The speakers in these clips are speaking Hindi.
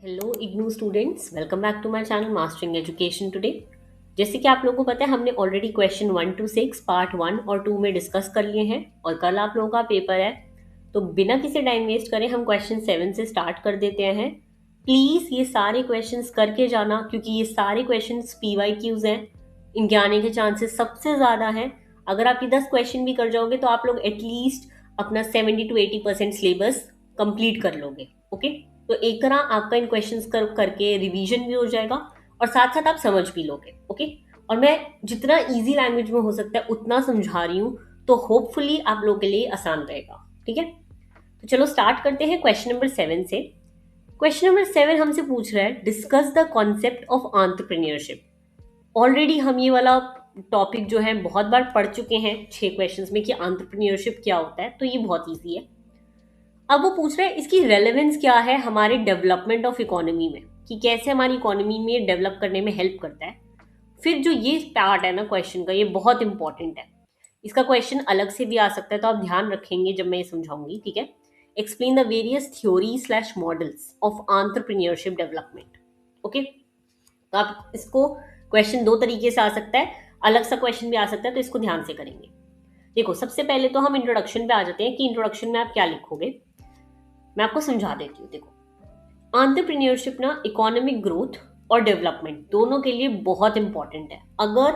Hello IGNOU students, welcome back to my channel mastering education today. जैसे कि आप लोगों को पता है, हमने ऑलरेडी क्वेश्चन 1 to 6 पार्ट 1 और 2 में डिस्कस कर लिए हैं और कल आप लोगों का पेपर है। तो बिना किसी टाइम वेस्ट करें हम क्वेश्चन 7 से स्टार्ट कर देते हैं। प्लीज़ ये सारे क्वेश्चंस करके जाना, क्योंकि ये सारे क्वेश्चंस PYQs हैं। इनके आने के चांसेस सबसे ज़्यादा हैं। अगर आप ये 10 क्वेश्चन भी कर जाओगे तो आप लोग एटलीस्ट अपना 70 to 80% सिलेबस कंप्लीट कर लोगे। ओके, तो एक तरह आपका इन क्वेश्चंस करके रिवीजन भी हो जाएगा और साथ साथ आप समझ भी लोगे। ओके, और मैं जितना इजी लैंग्वेज में हो सकता है उतना समझा रही हूँ, तो होपफुली आप लोगों के लिए आसान रहेगा। ठीक है, तो चलो स्टार्ट करते हैं क्वेश्चन नंबर 7 से। क्वेश्चन नंबर 7 हमसे पूछ रहा है, discuss the concept of entrepreneurship. Already हम ये वाला टॉपिक जो है बहुत बार पढ़ चुके हैं 6 क्वेश्चंस में कि एंटरप्रेन्योरशिप क्या होता है, तो ये बहुत ईजी है। अब वो पूछ रहे हैं इसकी रेलेवेंस क्या है हमारे डेवलपमेंट ऑफ इकोनॉमी में, कि कैसे हमारी इकोनॉमी में डेवलप करने में हेल्प करता है। फिर जो ये पार्ट है ना क्वेश्चन का, ये बहुत इंपॉर्टेंट है। इसका क्वेश्चन अलग से भी आ सकता है, तो आप ध्यान रखेंगे जब मैं ये समझाऊंगी। ठीक है, explain the various theory slash models of entrepreneurship development. Okay, तो आप इसको क्वेश्चन दो तरीके से आ सकता है, अलग सा क्वेश्चन भी आ सकता है, तो इसको ध्यान से करेंगे। देखो, सबसे पहले तो हम इंट्रोडक्शन पे आ जाते हैं कि इंट्रोडक्शन में आप क्या लिखोगे। मैं आपको समझा देती हूँ। देखो, एंटरप्रेन्योरशिप ना इकोनॉमिक ग्रोथ और डेवलपमेंट दोनों के लिए बहुत इंपॉर्टेंट है। अगर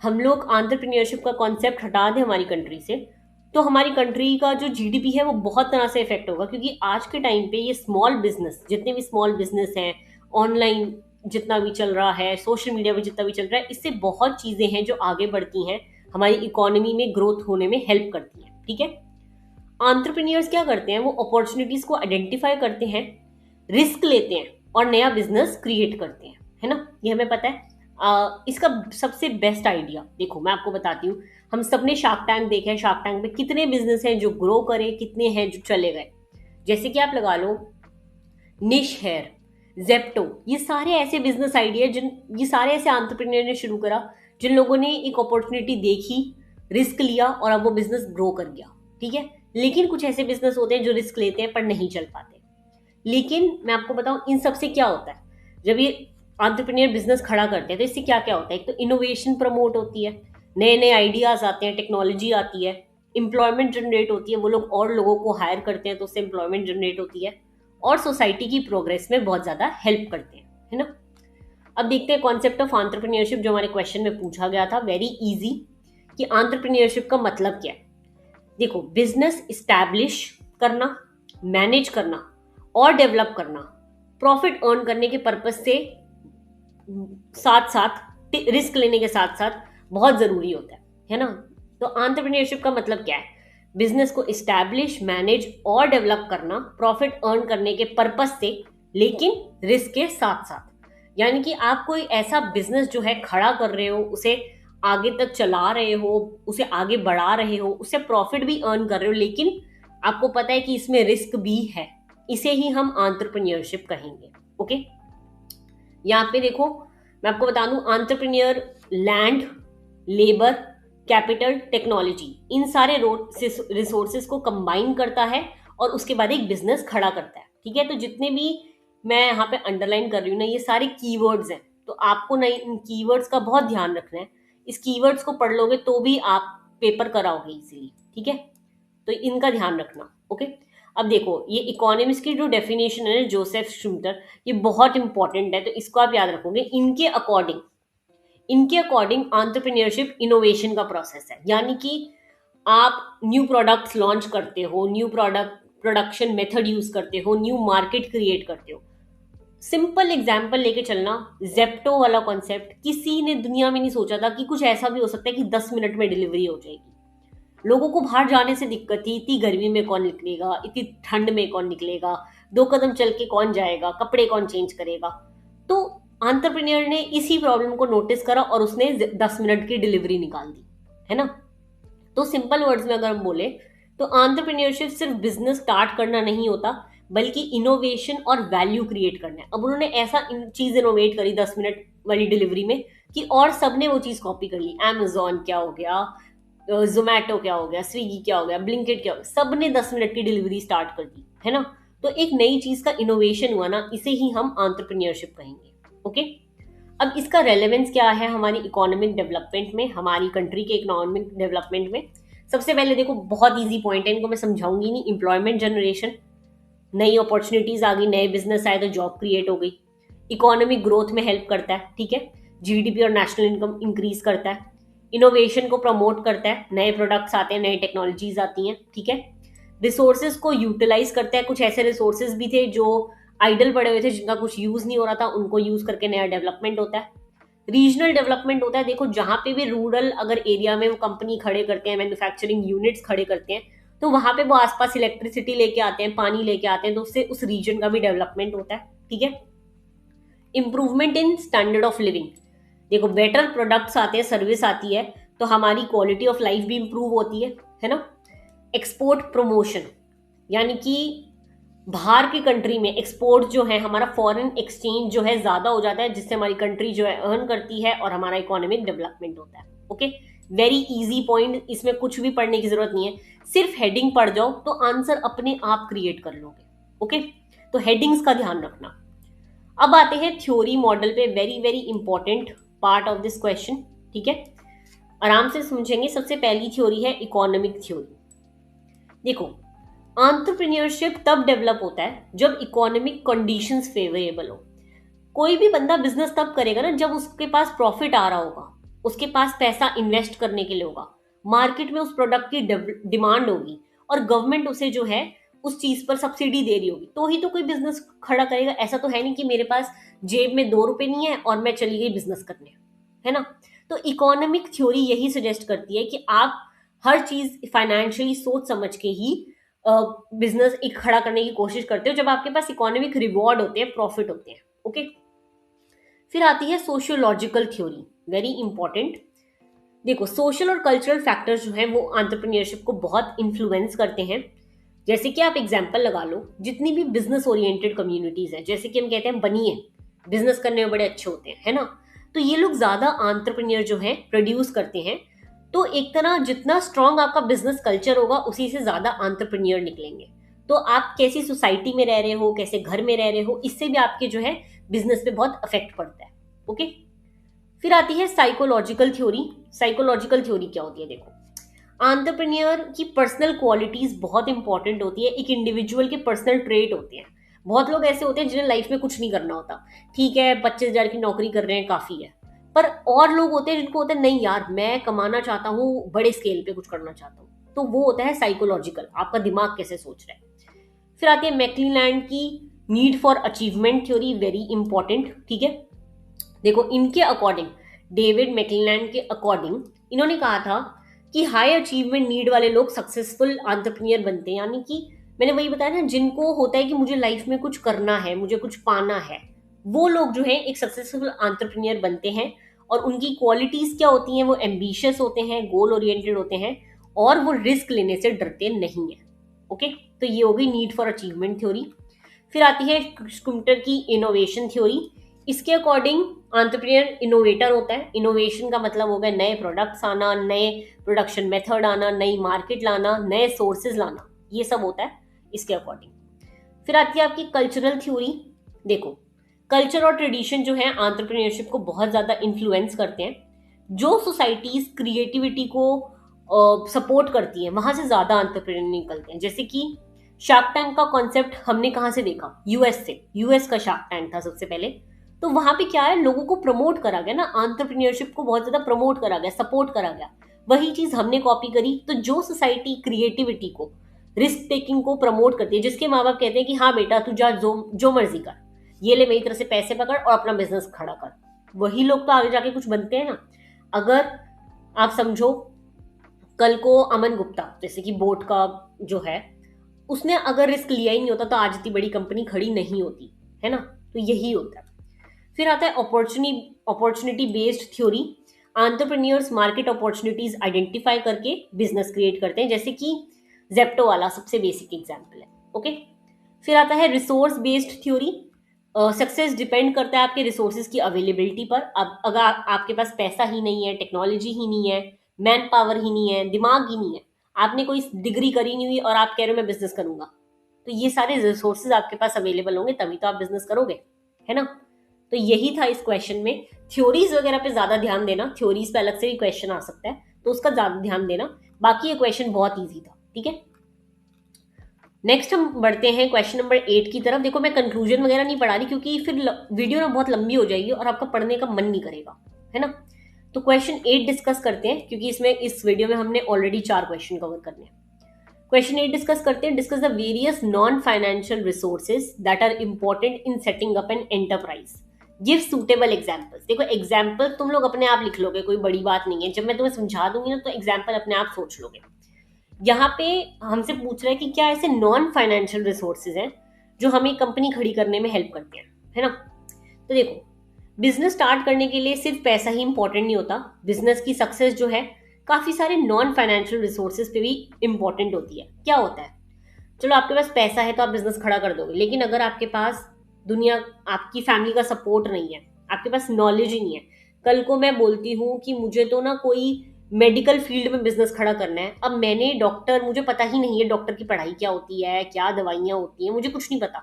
हम लोग एंटरप्रेन्योरशिप का कॉन्सेप्ट हटा दें हमारी कंट्री से, तो हमारी कंट्री का जो GDP है वो बहुत तरह से इफेक्ट होगा, क्योंकि आज के टाइम पे ये स्मॉल बिजनेस, जितने भी स्मॉल बिजनेस हैं, ऑनलाइन जितना भी चल रहा है, सोशल मीडिया पे जितना भी चल रहा है, इससे बहुत चीजें हैं जो आगे बढ़ती हैं, हमारी इकोनॉमी में ग्रोथ होने में हेल्प करती हैं। ठीक है, एंटरप्रेन्योर्स क्या करते हैं, वो अपॉर्चुनिटीज को आइडेंटिफाई करते हैं, रिस्क लेते हैं और नया बिजनेस क्रिएट करते हैं, है ना। ये हमें पता है। इसका सबसे बेस्ट आइडिया देखो मैं आपको बताती हूँ। हम सबने शार्क टैंक देखा है। शार्क टैंक में कितने बिजनेस हैं जो ग्रो करे, कितने हैं जो चले गए। जैसे कि आप लगा लो निश हेयर, जेप्टो, ये सारे ऐसे बिजनेस आइडिया ये सारे ऐसे एंटरप्रेन्योर ने शुरू करा जिन लोगों ने एक अपॉर्चुनिटी देखी, रिस्क लिया और अब वो बिजनेस ग्रो कर गया। ठीक है, लेकिन कुछ ऐसे बिजनेस होते हैं जो रिस्क लेते हैं पर नहीं चल पाते। लेकिन मैं आपको बताऊं इन सबसे क्या होता है, जब ये एंटरप्रेन्योर बिजनेस खड़ा करते हैं तो इससे क्या क्या होता है। एक तो इनोवेशन प्रमोट होती है, नए नए आइडियाज आते हैं, टेक्नोलॉजी आती है, एम्प्लॉयमेंट जनरेट होती है, वो लोग और लोगों को हायर करते हैं तो उससे एम्प्लॉयमेंट जनरेट होती है और सोसाइटी की प्रोग्रेस में बहुत ज्यादा हेल्प करते हैं, है ना। अब देखते हैं कॉन्सेप्ट ऑफ एंटरप्रेन्योरशिप जो हमारे क्वेश्चन में पूछा गया था, वेरी इजी, कि एंटरप्रेन्योरशिप का मतलब क्या है। देखो, बिजनेस इस्टेब्लिश करना, मैनेज करना और डेवलप करना, प्रॉफिट अर्न करने के पर्पज से साथ साथ, रिस्क लेने के साथ साथ बहुत जरूरी होता है ना। तो एंटरप्रेन्योरशिप का मतलब क्या है, बिजनेस को इस्टेब्लिश, मैनेज और डेवलप करना प्रॉफिट अर्न करने के पर्पज से, लेकिन रिस्क के साथ साथ। यानी कि आप कोई ऐसा बिजनेस जो है खड़ा कर रहे हो, उसे आगे तक चला रहे हो, उसे आगे बढ़ा रहे हो, उससे प्रॉफिट भी अर्न कर रहे हो, लेकिन आपको पता है कि इसमें रिस्क भी है। इसे ही हम एंटरप्रेन्योरशिप कहेंगे। ओके, यहाँ पे देखो मैं आपको बता दूं, entrepreneur land, labour, capital, technology, इन सारे रिसोर्सेज को कंबाइन करता है और उसके बाद एक बिजनेस खड़ा करता है। ठीक है, तो जितने भी मैं यहाँ पे अंडरलाइन कर रही हूँ ना, ये सारे कीवर्ड्स हैं, तो आपको ना इन कीवर्ड्स का बहुत ध्यान रखना है। इस कीवर्ड्स को पढ़ लोगे तो भी आप पेपर कराओगे इजीली। ठीक है, तो इनका ध्यान रखना। ओके, अब देखो ये इकोनॉमिक्स की जो डेफिनेशन है जोसेफ श्रूटर, ये बहुत इंपॉर्टेंट है, तो इसको आप याद रखोगे। इनके अकॉर्डिंग एंटरप्रेन्योरशिप इनोवेशन का प्रोसेस है, यानी कि आप न्यू प्रोडक्ट्स लॉन्च करते हो, न्यू प्रोडक्शन मेथड यूज करते हो, न्यू मार्केट क्रिएट करते हो। सिंपल एग्जाम्पल लेके चलना, जेप्टो वाला कॉन्सेप्ट किसी ने दुनिया में नहीं सोचा था कि कुछ ऐसा भी हो सकता है कि 10 मिनट में डिलीवरी हो जाएगी। लोगों को बाहर जाने से दिक्कत थी, इतनी गर्मी में कौन निकलेगा, इतनी ठंड में कौन निकलेगा, 2 कदम चल के कौन जाएगा, कपड़े कौन चेंज करेगा। तो एंटरप्रेन्योर ने इसी प्रॉब्लम को नोटिस करा और उसने 10 मिनट की डिलीवरी निकाल दी, है ना। तो सिंपल वर्ड्स में अगर हम बोले तो एंटरप्रेन्योरशिप सिर्फ बिजनेस स्टार्ट करना नहीं होता, बल्कि इनोवेशन और वैल्यू क्रिएट करना है। अब उन्होंने ऐसा चीज इनोवेट करी 10 मिनट वाली डिलीवरी में कि और सबने वो चीज कॉपी कर ली। Amazon क्या हो गया, जोमैटो क्या हो गया, स्विगी क्या हो गया, ब्लिंकिट क्या हो गया, सबने 10 मिनट की डिलीवरी स्टार्ट कर दी, है ना। तो एक नई चीज का इनोवेशन हुआ ना, इसे ही हम एंटरप्रेन्योरशिप कहेंगे। ओके, अब इसका रेलेवेंस क्या है हमारी इकोनॉमिक डेवलपमेंट में, हमारी कंट्री के इकोनॉमिक डेवलपमेंट में। सबसे पहले देखो, बहुत इजी पॉइंट है, इनको मैं समझाऊंगी नहीं। एम्प्लॉयमेंट जनरेशन, नई अपॉर्चुनिटीज आ गई, नए बिजनेस आए तो जॉब क्रिएट हो गई। इकोनॉमिक ग्रोथ में हेल्प करता है, ठीक है, जीडीपी और नेशनल इनकम इंक्रीज करता है। इनोवेशन को प्रमोट करता है, नए प्रोडक्ट्स आते हैं, नई टेक्नोलॉजीज आती हैं, ठीक है। रिसोर्सेज को यूटिलाइज करता है, कुछ ऐसे रिसोर्सेज भी थे जो आइडल पड़े हुए थे, जिनका कुछ यूज नहीं हो रहा था, उनको यूज करके नया डेवलपमेंट होता है। रीजनल डेवलपमेंट होता है, देखो जहां पे भी रूरल अगर एरिया में वो कंपनी खड़े करते हैं, मैन्युफैक्चरिंग यूनिट्स खड़े करते हैं, तो वहां पे वो आसपास इलेक्ट्रिसिटी लेके आते हैं, पानी लेके आते हैं, तो उससे उस रीजन का भी डेवलपमेंट होता है, ठीक है। Improvement in standard of living, देखो बेटर प्रोडक्ट्स आते हैं, सर्विस आती है, तो हमारी क्वालिटी ऑफ लाइफ भी इंप्रूव होती है ना। एक्सपोर्ट प्रमोशन, यानी कि बाहर की कंट्री में एक्सपोर्ट जो है, हमारा फॉरेन एक्सचेंज जो है ज्यादा हो जाता है, जिससे हमारी कंट्री जो है अर्न करती है और हमारा इकोनॉमिक डेवलपमेंट होता है। ओके, वेरी इजी पॉइंट, इसमें कुछ भी पढ़ने की जरूरत नहीं है, सिर्फ हेडिंग पढ़ जाओ तो आंसर अपने आप क्रिएट कर लोगे। ओके, तो हेडिंग्स का ध्यान रखना। अब आते हैं थ्योरी मॉडल पे, very very important part of this question, ठीक है, आराम से समझेंगे। सबसे पहली थ्योरी है इकोनॉमिक थ्योरी। देखो, एंटरप्रेन्योरशिप तब डेवलप होता है जब इकोनॉमिक कंडीशंस फेवरेबल हो। कोई भी बंदा बिजनेस तब करेगा ना जब उसके पास प्रॉफिट आ रहा होगा, उसके पास पैसा इन्वेस्ट करने के लिए होगा, मार्केट में उस प्रोडक्ट की डिमांड होगी और गवर्नमेंट उसे जो है उस चीज पर सब्सिडी दे रही होगी, तो ही तो कोई बिजनेस खड़ा करेगा। ऐसा तो है नहीं कि मेरे पास जेब में 2 रुपए नहीं है और मैं चली गई बिजनेस करने, है ना। तो इकोनॉमिक थ्योरी यही सजेस्ट करती है कि आप हर चीज फाइनेंशियली सोच समझ के ही बिजनेस एक खड़ा करने की कोशिश करते हो, जब आपके पास इकोनॉमिक रिवॉर्ड होते हैं, प्रॉफिट होते हैं। ओके, फिर आती है सोशियोलॉजिकल थ्योरी, वेरी इंपॉर्टेंट। देखो, सोशल और कल्चरल फैक्टर्स जो हैं वो एंटरप्रेन्योरशिप को बहुत इन्फ्लुएंस करते हैं। जैसे कि आप एग्जांपल लगा लो, जितनी भी बिजनेस ओरिएंटेड कम्युनिटीज हैं, जैसे कि हम कहते हैं बनिए, बिजनेस करने में बड़े अच्छे होते हैं, है ना, तो ये लोग ज्यादा एंटरप्रेन्योर जो है प्रोड्यूस करते हैं। तो एक तरह जितना स्ट्रांग आपका बिजनेस कल्चर होगा, उसी से ज्यादा एंटरप्रेन्योर निकलेंगे। तो आप कैसी सोसाइटी में रह रहे हो, कैसे घर में रह रहे हो, इससे भी आपके जो है बिजनेस पे बहुत अफेक्ट पड़ता है। ओके, फिर आती है साइकोलॉजिकल थ्योरी। साइकोलॉजिकल थ्योरी क्या होती है? देखो, एंटरप्रेन्योर की पर्सनल क्वालिटीज बहुत इंपॉर्टेंट होती है, एक इंडिविजुअल के पर्सनल ट्रेट होते हैं। बहुत लोग ऐसे होते हैं जिन्हें लाइफ में कुछ नहीं करना होता, ठीक है 25,000 की नौकरी कर रहे हैं, काफी है। पर और लोग होते हैं जिनको होता है नहीं यार, मैं कमाना चाहता हूँ, बड़े स्केल पे कुछ करना चाहता हूँ, तो वो होता है साइकोलॉजिकल, आपका दिमाग कैसे सोच रहा है। फिर आती है मैक्लीलैंड की need for achievement theory, very important, ठीक है। देखो, इनके अकॉर्डिंग, डेविड मैक्लीलैंड के अकॉर्डिंग, इन्होंने कहा था कि हाई अचीवमेंट नीड वाले लोग सक्सेसफुल एंटरप्रेन्योर बनते हैं। यानी कि मैंने वही बताया ना, जिनको होता है कि मुझे लाइफ में कुछ करना है, मुझे कुछ पाना है, वो लोग जो है एक सक्सेसफुल एंटरप्रेन्योर बनते हैं। और उनकी क्वालिटीज क्या होती हैं? वो एम्बिशियस होते हैं, गोल ओरिएंटेड होते हैं, और वो रिस्क लेने से डरते नहीं है। ओके, तो ये हो गई नीड फॉर अचीवमेंट थ्योरी। फिर आती है स्कुम्टर की इनोवेशन थ्योरी। इसके अकॉर्डिंग एंटरप्रेन्योर इनोवेटर होता है। इनोवेशन का मतलब हो गया नए प्रोडक्ट्स आना, नए प्रोडक्शन मेथड आना, नई मार्केट लाना, नए सोर्सेज लाना, ये सब होता है इसके अकॉर्डिंग। फिर आती है आपकी कल्चरल थ्योरी। देखो, कल्चर और ट्रेडिशन जो है एंटरप्रेन्योरशिप को बहुत ज्यादा इन्फ्लुएंस करते हैं। जो सोसाइटीज क्रिएटिविटी को सपोर्ट करती है, वहां से ज्यादा एंटरप्रेन्योर निकलते हैं। जैसे कि शार्क टैंक का कॉन्सेप्ट हमने कहाँ से देखा? यूएस से। यूएस का शार्क टैंक था सबसे पहले। तो वहां पे क्या है, लोगों को प्रमोट करा गया ना, एंटरप्रेन्योरशिप को बहुत ज्यादा प्रमोट करा गया, सपोर्ट करा गया। वही चीज हमने कॉपी करी। तो जो सोसाइटी क्रिएटिविटी को, रिस्क टेकिंग को प्रमोट करती है, जिसके माँ बाप कहते हैं कि हाँ बेटा तू जा, जो मर्जी कर, ये ले मेरी तरह से पैसे पकड़ और अपना बिजनेस खड़ा कर, वही लोग तो आगे जाके कुछ बनते हैं ना। अगर आप समझो, कल को अमन गुप्ता जैसे कि बोट का जो है, उसने अगर रिस्क लिया ही नहीं होता तो आज इतनी बड़ी कंपनी खड़ी नहीं होती, है ना। तो यही होता है। फिर आता है opportunity based theory. Entrepreneurs market opportunities identify करके बिजनेस क्रिएट करते हैं, जैसे कि जेप्टो वाला सबसे बेसिक एग्जांपल है। ओके, फिर आता है resource based theory. Success depend करता है आपके रिसोर्सेज की अवेलेबिलिटी पर। अब अगर आपके पास पैसा ही नहीं है, टेक्नोलॉजी ही नहीं है, मैन पावर ही नहीं है, दिमाग ही नहीं है, आपने कोई डिग्री करी नहीं हुई और आप कह रहे हो मैं बिजनेस करूंगा, तो ये सारे रिसोर्सेज आपके पास अवेलेबल होंगे तभी तो आप बिजनेस करोगे, है ना। तो यही था इस क्वेश्चन में। थ्योरीज वगैरह पे ज्यादा ध्यान देना, थ्योरीज पे अलग से भी क्वेश्चन आ सकता है तो उसका ज्यादा ध्यान देना। बाकी ये क्वेश्चन बहुत ईजी था, ठीक है। नेक्स्ट हम बढ़ते हैं क्वेश्चन नंबर 8 की तरफ। देखो मैं कंक्लूजन वगैरह नहीं पढ़ा रही क्योंकि फिर वीडियो ना बहुत लंबी हो जाएगी और आपका पढ़ने का मन नहीं करेगा, है ना। तो क्वेश्चन 8 डिस्कस करते हैं क्योंकि इसमें इस वीडियो में हमने ऑलरेडी 4 क्वेश्चन कवर करने हैं। क्वेश्चन 8 डिस्कस करते हैं। Discuss the various non financial resources that are important in setting up an enterprise, give suitable examples. देखो एग्जाम्पल तुम लोग अपने आप लिख लोगे, कोई बड़ी बात नहीं है। जब मैं तुम्हें समझा दूंगी ना तो एग्जाम्पल अपने आप सोच लोगे। यहाँ पे हमसे पूछ रहा है कि क्या ऐसे नॉन फाइनेंशियल रिसोर्सेज हैं जो हमें कंपनी खड़ी करने में हेल्प करते हैं, है ना। तो देखो बिजनेस स्टार्ट करने के लिए सिर्फ पैसा ही इंपॉर्टेंट नहीं होता। बिजनेस की सक्सेस जो है काफी सारे नॉन फाइनेंशियल रिसोर्सेज पे भी इंपॉर्टेंट होती है। क्या होता है, चलो आपके पास पैसा है तो आप बिजनेस खड़ा कर दोगे, लेकिन अगर आपके पास दुनिया आपकी फैमिली का सपोर्ट नहीं है, आपके पास नॉलेज ही नहीं है। कल को मैं बोलती हूँ कि मुझे तो ना कोई मेडिकल फील्ड में बिजनेस खड़ा करना है, अब मैंने डॉक्टर, मुझे पता ही नहीं है डॉक्टर की पढ़ाई क्या होती है, क्या दवाइयाँ होती हैं, मुझे कुछ नहीं पता।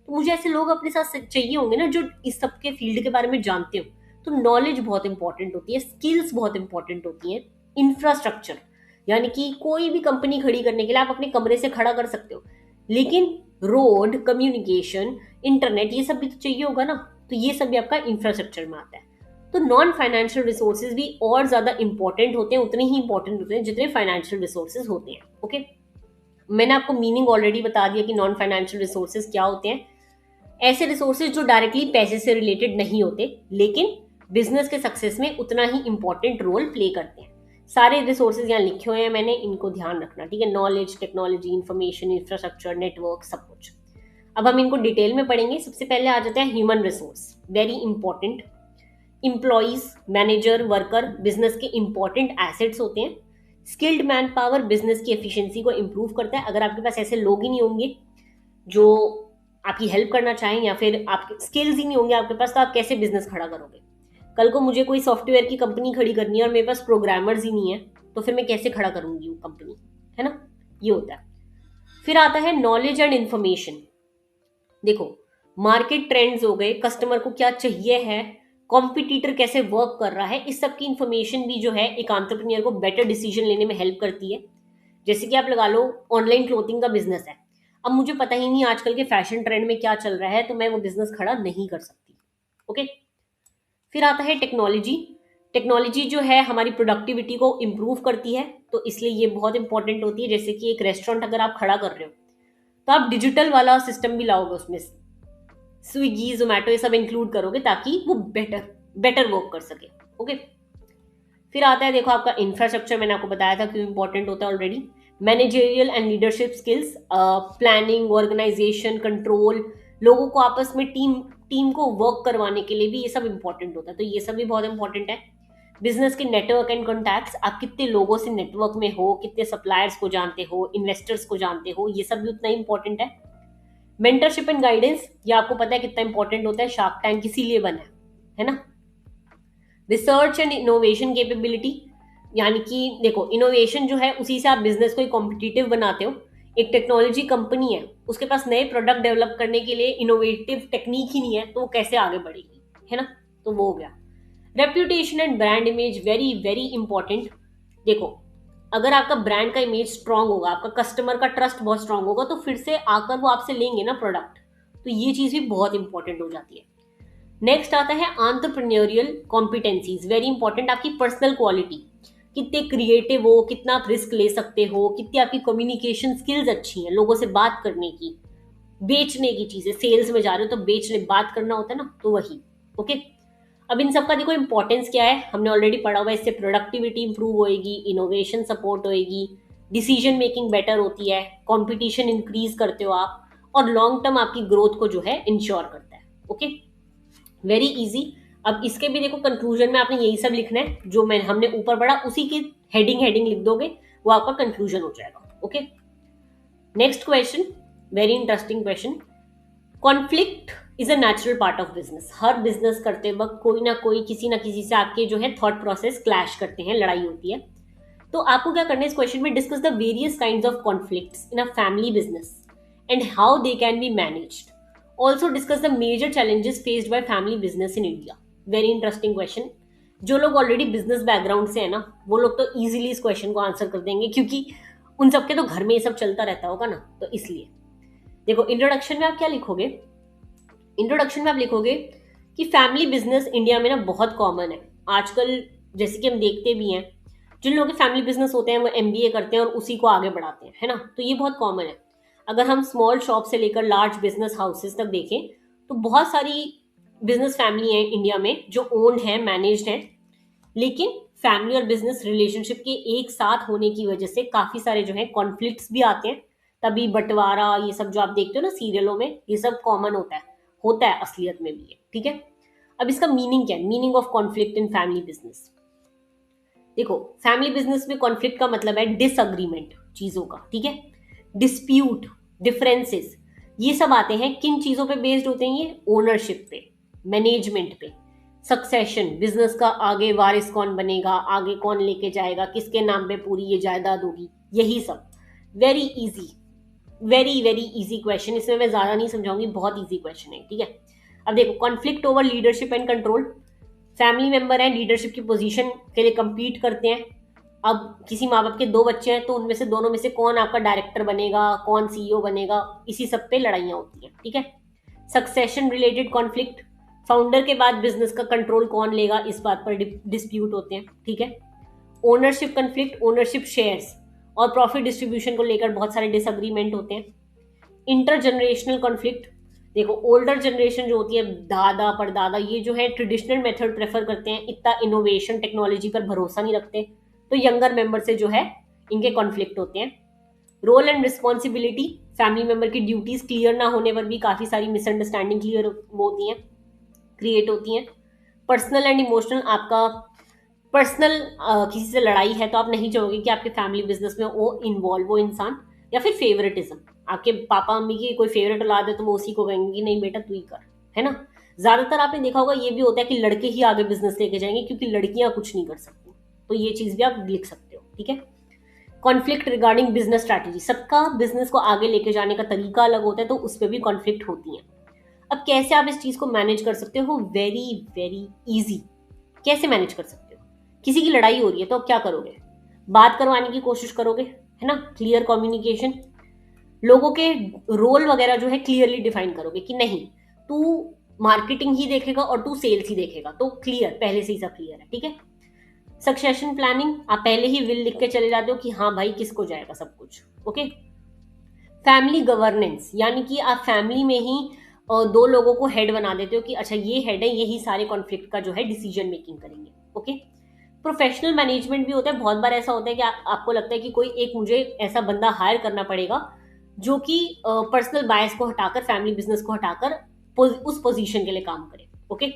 तो मुझे ऐसे लोग अपने साथ चाहिए होंगे ना जो इस सब के फील्ड के बारे में जानते हो। तो नॉलेज बहुत इंपॉर्टेंट होती है, स्किल्स बहुत इंपॉर्टेंट होती हैं, इंफ्रास्ट्रक्चर, यानी कि कोई भी कंपनी खड़ी करने के लिए आप अपने कमरे से खड़ा कर सकते हो, लेकिन रोड, कम्युनिकेशन, इंटरनेट, ये सब भी तो चाहिए होगा ना। तो ये सब भी आपका इंफ्रास्ट्रक्चर में आता है। तो नॉन फाइनेंशियल रिसोर्सेज भी और ज्यादा इंपॉर्टेंट होते हैं, उतने ही इंपॉर्टेंट होते हैं जितने फाइनेंशियल रिसोर्सेज होते हैं। ओके, मैंने आपको मीनिंग ऑलरेडी बता दिया कि नॉन फाइनेंशियल रिसोर्सेज क्या होते हैं। ऐसे रिसोर्सेज जो डायरेक्टली पैसे से रिलेटेड नहीं होते लेकिन बिजनेस के सक्सेस में उतना ही इंपॉर्टेंट रोल प्ले करते हैं। सारे रिसोर्सेज यहाँ लिखे हुए हैं मैंने, इनको ध्यान रखना, ठीक है। Knowledge, technology, information, infrastructure, network, सब कुछ। अब हम इनको डिटेल में पढ़ेंगे। सबसे पहले आ जाता है human resource, very important. Employees, manager, worker business के इंपॉर्टेंट एसेट्स होते हैं। स्किल्ड मैन पावर बिजनेस की एफिशिएंसी को इंप्रूव करता है। अगर आपके पास ऐसे लोग ही नहीं होंगे जो आपकी हेल्प करना चाहें या फिर आपके स्किल्स ही नहीं होंगे आपके पास, तो आप कैसे बिजनेस खड़ा करोगे। कल को मुझे कोई सॉफ्टवेयर की कंपनी खड़ी करनी है और मेरे पास प्रोग्रामर्स ही नहीं है, तो फिर मैं कैसे खड़ा करूंगी वो कंपनी, है ना। ये होता है। फिर आता है नॉलेज एंड इंफॉर्मेशन। देखो मार्केट ट्रेंड्स हो गए, कस्टमर को क्या चाहिए है, कॉम्पिटिटर कैसे वर्क कर रहा है, इस सब की इंफॉर्मेशन भी जो है एक एंटरप्रेन्योर को बेटर डिसीजन लेने में हेल्प करती है। जैसे कि आप लगा लो ऑनलाइन क्लोथिंग का बिजनेस है, अब मुझे पता ही नहीं आजकल के फैशन ट्रेंड में क्या चल रहा है, तो मैं वो बिजनेस खड़ा नहीं कर सकती। ओके, फिर आता है टेक्नोलॉजी। टेक्नोलॉजी जो है हमारी प्रोडक्टिविटी को इंप्रूव करती है, तो इसलिए ये बहुत इंपॉर्टेंट होती है। जैसे कि एक रेस्टोरेंट अगर आप खड़ा कर रहे हो तो आप डिजिटल वाला सिस्टम भी लाओगे, उसमें स्विगी, जोमैटो, ये सब इंक्लूड करोगे ताकि वो बेटर वर्क कर सके। ओके, फिर आता है देखो आपका इंफ्रास्ट्रक्चर, मैंने आपको बताया था क्यों इंपॉर्टेंट होता है already. Managerial and leadership skills, planning, organisation, control, लोगों को आपस में टीम को वर्क करवाने के लिए भी ये सब इंपॉर्टेंट होता है, तो ये सब भी बहुत इंपॉर्टेंट है। बिजनेस के नेटवर्क एंड कॉन्टैक्ट्स, आप कितने लोगों से नेटवर्क में हो, कितने सप्लायर्स को जानते हो, इन्वेस्टर्स को जानते हो, ये सब भी उतना ही इंपॉर्टेंट है। मेंटरशिप एंड गाइडेंस, ये आपको पता है कितना इंपॉर्टेंट होता है, शार्क टैंक इसीलिए बना है ना। रिसर्च एंड इनोवेशन कैपेबिलिटी, यानी कि देखो इनोवेशन जो है उसी से आप बिजनेस को कॉम्पिटिटिव बनाते हो। एक टेक्नोलॉजी कंपनी है, उसके पास नए प्रोडक्ट डेवलप करने के लिए इनोवेटिव टेक्निक ही नहीं है, तो वो कैसे आगे बढ़ेगी, है ना। तो वो हो गया। Reputation and brand image, very very important. देखो अगर आपका ब्रांड का इमेज स्ट्रांग होगा, आपका कस्टमर का ट्रस्ट बहुत स्ट्रांग होगा, तो फिर से आकर वो आपसे लेंगे ना प्रोडक्ट, तो ये चीज भी बहुत इंपॉर्टेंट हो जाती है। नेक्स्ट आता है एंटरप्रेन्योरियल कॉम्पिटेंसीज, वेरी इंपॉर्टेंट। आपकी पर्सनल क्वालिटी, कितने क्रिएटिव हो, कितना आप रिस्क ले सकते हो, कितनी आपकी कम्युनिकेशन स्किल्स अच्छी हैं, लोगों से बात करने की, बेचने की चीजें, सेल्स में जा रहे हो तो बेचने बात करना होता है ना, तो वही। ओके, अब इन सब का देखो इंपॉर्टेंस क्या है, हमने ऑलरेडी पढ़ा हुआ है। इससे प्रोडक्टिविटी इंप्रूव होएगी, इनोवेशन सपोर्ट होएगी, डिसीजन मेकिंग बेटर होती है, कंपटीशन इंक्रीज करते हो आप, और लॉन्ग टर्म आपकी ग्रोथ को जो है इंश्योर करता है। Okay, very easy. अब इसके भी देखो कंक्लूजन में आपने यही सब लिखना है जो हमने ऊपर पढ़ा, उसी की हेडिंग लिख दोगे, वो आपका कंक्लूजन हो जाएगा। Okay, next question, very interesting question. Conflict is a natural part of business. Her business करते वक्त कोई ना कोई किसी ना किसी से आपके जो है थॉट प्रोसेस क्लैश करते हैं, लड़ाई होती है। तो आपको क्या करना है इस क्वेश्चन में, discuss the various kinds of conflicts in a family business and how they can be managed. Also discuss the major challenges faced by family business in India. Very interesting question. जो लोग ऑलरेडी बिजनेस बैकग्राउंड से है ना, वो लोग तो इजीली इस क्वेश्चन को आंसर कर देंगे, क्योंकि उन सबके तो घर में ये सब चलता रहता होगा ना, तो इसलिए देखो इंट्रोडक्शन में आप क्या लिखोगे। इंट्रोडक्शन में आप लिखोगे कि फैमिली बिजनेस इंडिया में ना बहुत कॉमन है आजकल। जैसे कि हम देखते भी हैं, जिन लोगों के फैमिली बिजनेस होते हैं वो एमबीए करते हैं और उसी को आगे बढ़ाते हैं, है ना, तो ये बहुत कॉमन है। अगर हम स्मॉल शॉप से लेकर लार्ज बिजनेस हाउसेस तक देखें तो बहुत सारी बिजनेस फैमिली हैं इंडिया में जो ओन्ड है, मैनेज्ड है। लेकिन फैमिली और बिजनेस रिलेशनशिप के एक साथ होने की वजह से काफी सारे जो है कॉन्फ्लिक्ट्स भी आते हैं। तभी बंटवारा, ये सब जो आप देखते हो ना सीरियलों में, ये सब कॉमन होता है असलियत में भी है, ठीक है। अब इसका मीनिंग क्या है, meaning of conflict in family business. देखो फैमिली बिजनेस में कॉन्फ्लिक्ट का मतलब है डिसअग्रीमेंट चीजों का, ठीक है। डिस्प्यूट, डिफरेंसेस, ये सब आते हैं किन चीजों पे बेस्ड होते हैं, ये ओनरशिप पे, मैनेजमेंट पे, सक्सेशन, बिजनेस का आगे वारिस कौन बनेगा, आगे कौन लेके जाएगा, किसके नाम पे पूरी ये जायदाद होगी, यही सब। Very easy, very very easy question, इसमें मैं ज्यादा नहीं समझाऊंगी, बहुत इजी क्वेश्चन है, ठीक है। अब देखो conflict over leadership and control. Family member है, लीडरशिप की पोजीशन के लिए compete करते हैं। अब किसी माँ बाप के दो बच्चे हैं तो उनमें से दोनों में से कौन आपका डायरेक्टर बनेगा, कौन सीईओ बनेगा, इसी सब पे लड़ाइयाँ होती हैं, ठीक है। सक्सेशन रिलेटेड कॉन्फ्लिक्ट, फाउंडर के बाद बिजनेस का कंट्रोल कौन लेगा, इस बात पर डिस्प्यूट होते हैं, ठीक है। ओनरशिप कन्फ्लिक्ट, ओनरशिप शेयर्स और प्रॉफिट डिस्ट्रीब्यूशन को लेकर बहुत सारे डिसअग्रीमेंट होते हैं। इंटर जनरेशनल कॉन्फ्लिक्ट, देखो ओल्डर जनरेशन जो होती है, दादा परदादा, ये जो है ट्रेडिशनल मेथड प्रेफर करते हैं, इतना इनोवेशन टेक्नोलॉजी पर भरोसा नहीं रखते, तो यंगर मेंबर से जो है इनके कॉन्फ्लिक्ट होते हैं। Role and responsibility, family member की ड्यूटीज क्लियर ना होने पर भी काफी सारी मिसअंडरस्टैंडिंग क्लियर होती हैं, क्रिएट होती हैं। पर्सनल एंड इमोशनल, आपका पर्सनल किसी से लड़ाई है तो आप नहीं चाहोगे कि आपके फैमिली बिजनेस में वो इन्वॉल्व हो इंसान। या फिर फेवरेटिज्म, आपके पापा मम्मी की कोई फेवरेट औलाद है तो वो उसी को कहेंगे कि नहीं बेटा तू ही कर, है ना। ज्यादातर आपने देखा होगा ये भी होता है कि लड़के ही आगे बिजनेस लेके जाएंगे क्योंकि लड़कियां कुछ नहीं कर सकती, तो ये चीज भी आप लिख सकते हो, ठीक है। कॉन्फ्लिक्ट रिगार्डिंग बिजनेस स्ट्रैटेजी, सबका बिजनेस को आगे लेके जाने का तरीका अलग होता है तो उस पर भी कॉन्फ्लिक्ट होती है। अब कैसे आप इस चीज को मैनेज कर सकते हो, वेरी वेरी इजी। कैसे मैनेज कर सकते हो, किसी की लड़ाई हो रही है तो अब क्या करोगे, बात करवाने की कोशिश करोगे, है ना, क्लियर कम्युनिकेशन। लोगों के रोल वगैरह जो है क्लियरली डिफाइन करोगे कि नहीं तू मार्केटिंग ही देखेगा और तू सेल्स ही देखेगा, तो क्लियर, पहले से ही सब क्लियर है, ठीक है। सक्सेशन प्लानिंग, आप पहले ही विल लिख के चले जाते हो कि हाँ भाई किसको जाएगा सब कुछ, ओके। फैमिली गवर्नेंस, यानी कि आप फैमिली में ही दो लोगों को हेड बना देते हो कि अच्छा ये हेड है, यही सारे कॉन्फ्लिक्ट का जो है डिसीजन मेकिंग करेंगे, ओके। प्रोफेशनल मैनेजमेंट भी होता है, बहुत बार ऐसा होता है कि आपको लगता है कि कोई एक मुझे ऐसा बंदा हायर करना पड़ेगा जो कि पर्सनल बायस को हटाकर, फैमिली बिजनेस को हटाकर उस पोजीशन के लिए काम करे, ओके।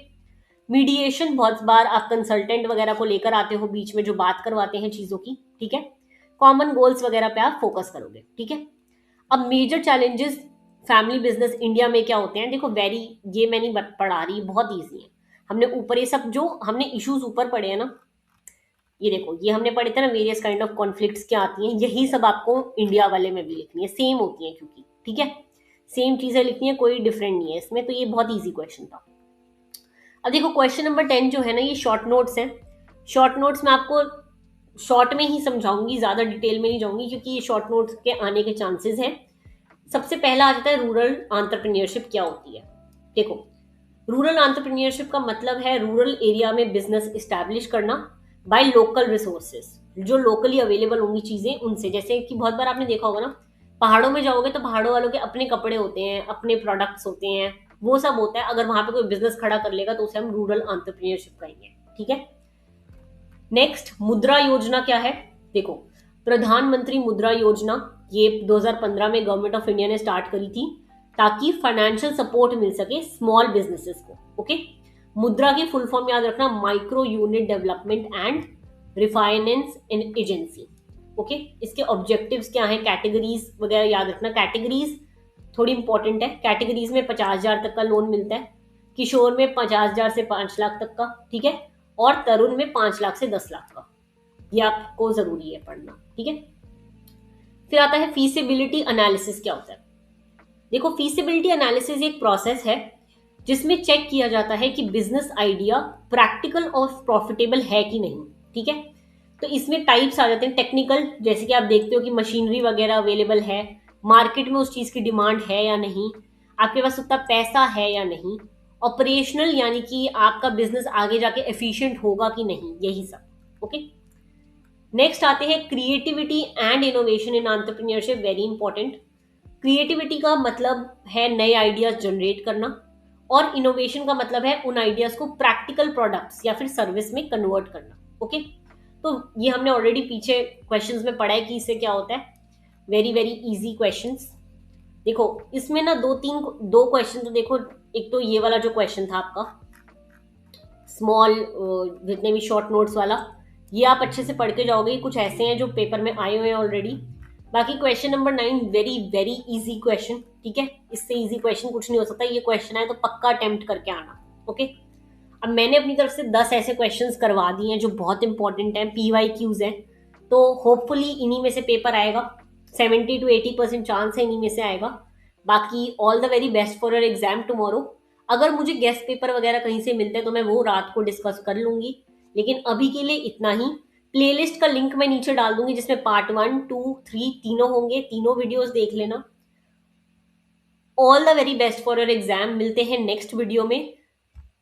मीडिएशन, बहुत बार आप कंसल्टेंट वगैरह को लेकर आते हो बीच में जो बात करवाते हैं चीजों की, ठीक है। कॉमन गोल्स वगैरह पे आप फोकस करोगे, ठीक है। अब major challenges family business India में क्या होते हैं, देखो वेरी, ये मैं नहीं पढ़ा रही, बहुत ईजी है। हमने ऊपर ये सब जो हमने इश्यूज ऊपर पढ़े हैं ना, ये देखो ये हमने पढ़े थे ना, वेरियस काइंड ऑफ कॉन्फ्लिक्ट्स क्या आती हैं, यही सब आपको इंडिया वाले में भी लिखनी है, सेम होती है क्योंकि, ठीक है, सेम चीजें लिखनी है, कोई डिफरेंट नहीं है इसमें, तो ये बहुत ईजी क्वेश्चन था। अब देखो क्वेश्चन नंबर 10 जो है ना, ये शॉर्ट नोट्स है। शॉर्ट नोट्स में आपको शॉर्ट में ही समझाऊंगी, ज्यादा डिटेल में नहीं जाऊंगी क्योंकि ये शॉर्ट नोट्स के आने के चांसेस हैं। सबसे पहला आ जाता है रूरल एंटरप्रेन्योरशिप क्या होती है। देखो रूरल एंटरप्रेन्योरशिप का मतलब है रूरल एरिया में बिजनेस इस्टेब्लिश करना बाय लोकल रिसोर्सेज, जो लोकली अवेलेबल होंगी चीजें उनसे। जैसे कि बहुत बार आपने देखा होगा ना, पहाड़ों में जाओगे तो पहाड़ों वालों के अपने कपड़े होते हैं, अपने प्रोडक्ट्स होते हैं, वो सब होता है। अगर वहां पे कोई बिजनेस खड़ा कर लेगा तो उसे हम रूरल एंटरप्रेन्योरशिप कहेंगे, ठीक है। नेक्स्ट, मुद्रा योजना क्या है। देखो प्रधानमंत्री मुद्रा योजना ये 2015 में गवर्नमेंट ऑफ इंडिया ने स्टार्ट करी थी ताकि फाइनेंशियल सपोर्ट मिल सके स्मॉल बिजनेसेस को, ओके। मुद्रा की फुल फॉर्म याद रखना, micro unit development and refinance agency, okay. इसके ऑब्जेक्टिव्स क्या हैं, कैटेगरीज वगैरह याद रखना, कैटेगरीज थोड़ी इंपॉर्टेंट है। कैटेगरीज में 50,000 तक का लोन मिलता है, किशोर में 50,000 से 5 लाख तक का, ठीक है, और तरुण में 5 लाख से 10 लाख का। ये आपको जरूरी है पढ़ना, ठीक है। फिर आता है फीसिबिलिटी एनालिसिस क्या होता है। देखो, फीसिबिलिटी एनालिसिस एक प्रोसेस है जिसमें चेक किया जाता है कि बिजनेस आइडिया प्रैक्टिकल और प्रॉफिटेबल है कि नहीं। ठीक है, तो इसमें टाइप्स आ जाते हैं। टेक्निकल, जैसे कि आप देखते हो कि मशीनरी वगैरह अवेलेबल है, मार्केट में उस चीज की डिमांड है या नहीं, आपके पास उतना पैसा है या नहीं। ऑपरेशनल, यानी कि आपका बिजनेस आगे जाके एफिशिएंट होगा कि नहीं, यही सब। ओके, नेक्स्ट आते हैं creativity and innovation in entrepreneurship, very important. Creativity का मतलब है नए आइडियाज जनरेट करना, और इनोवेशन का मतलब है उन आइडियाज को प्रैक्टिकल प्रोडक्ट्स या फिर सर्विस में कन्वर्ट करना। ओके, तो ये हमने ऑलरेडी पीछे क्वेश्चंस में पढ़ा है कि इससे क्या होता है। Very very easy questions. देखो, इसमें ना दो क्वेश्चन तो देखो। एक तो ये वाला जो क्वेश्चन था आपका स्मॉल, जितने भी शॉर्ट नोट्स वाला, ये आप अच्छे से पढ़ के जाओगे। कुछ ऐसे हैं जो पेपर में आए हुए हैं ऑलरेडी। बाकी question number 9 very very easy question. ठीक है, इससे इजी क्वेश्चन कुछ नहीं हो सकता। ये क्वेश्चन है तो पक्का अटेम्प्ट करके आना। ओके, अब मैंने अपनी तरफ से 10 ऐसे क्वेश्चंस करवा दिए हैं जो बहुत इंपॉर्टेंट हैं, PYQs हैं। तो होपफुली इन्हीं में से पेपर आएगा। 70 to 80% चांस है इन्हीं में से आएगा। बाकी all the very best for your exam tomorrow. अगर मुझे गेस्ट पेपर वगैरह कहीं से मिलते हैं तो मैं वो रात को डिस्कस कर लूंगी, लेकिन अभी के लिए इतना ही। प्लेलिस्ट का लिंक मैं नीचे डाल दूंगी जिसमें पार्ट 1, 2, 3 तीनों होंगे। तीनों वीडियोस देख लेना। All the very best for your exam. मिलते हैं नेक्स्ट वीडियो में।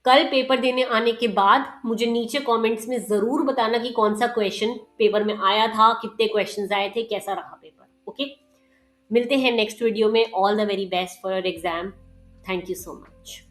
कल पेपर देने आने के बाद मुझे नीचे कमेंट्स में जरूर बताना कि कौन सा क्वेश्चन पेपर में आया था, कितने क्वेश्चंस आए थे, कैसा रहा पेपर। ओके, मिलते हैं नेक्स्ट वीडियो में। All the very best for your exam. Thank you so much.